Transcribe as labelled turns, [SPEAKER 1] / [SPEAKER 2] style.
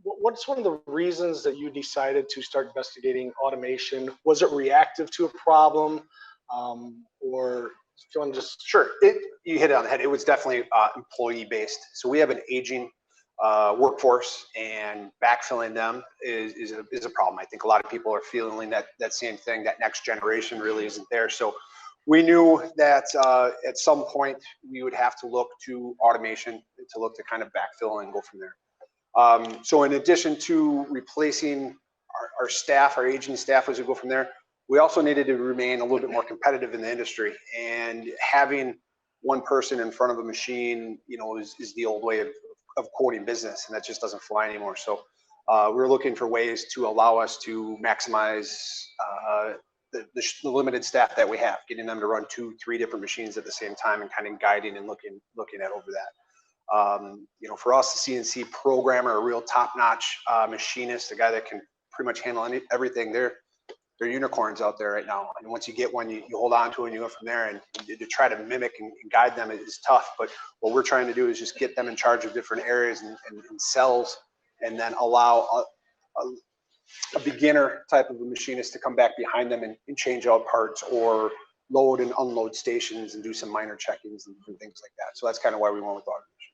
[SPEAKER 1] what's one of the reasons that you decided to start investigating automation? Was it reactive to a problem, or if you want to just...
[SPEAKER 2] Sure, you hit it on the head. It was definitely employee based. So we have an aging workforce, and backfilling them is a problem. I think a lot of people are feeling that same thing. That next generation really isn't there. So we knew that at some point we would have to look to automation, to look to kind of backfill and go from there. So in addition to replacing our staff, our aging staff, as we go from there, we also needed to remain a little bit more competitive in the industry. And having one person in front of a machine, you know, is the old way of quoting business, and that just doesn't fly anymore. So we're looking for ways to allow us to maximize the limited staff that we have, getting them to run 2-3 different machines at the same time, and kind of guiding and looking at over that. You know, for us, the CNC programmer, a real top-notch machinist, a guy that can pretty much handle everything, they're unicorns out there right now. And once you get one, you hold on to it and you go from there. And to try to mimic and guide them is tough. But what we're trying to do is just get them in charge of different areas and cells, and then allow a beginner type of a machinist to come back behind them and change out parts, or load and unload stations and do some minor checkings and things like that. So that's kind of why we went with automation.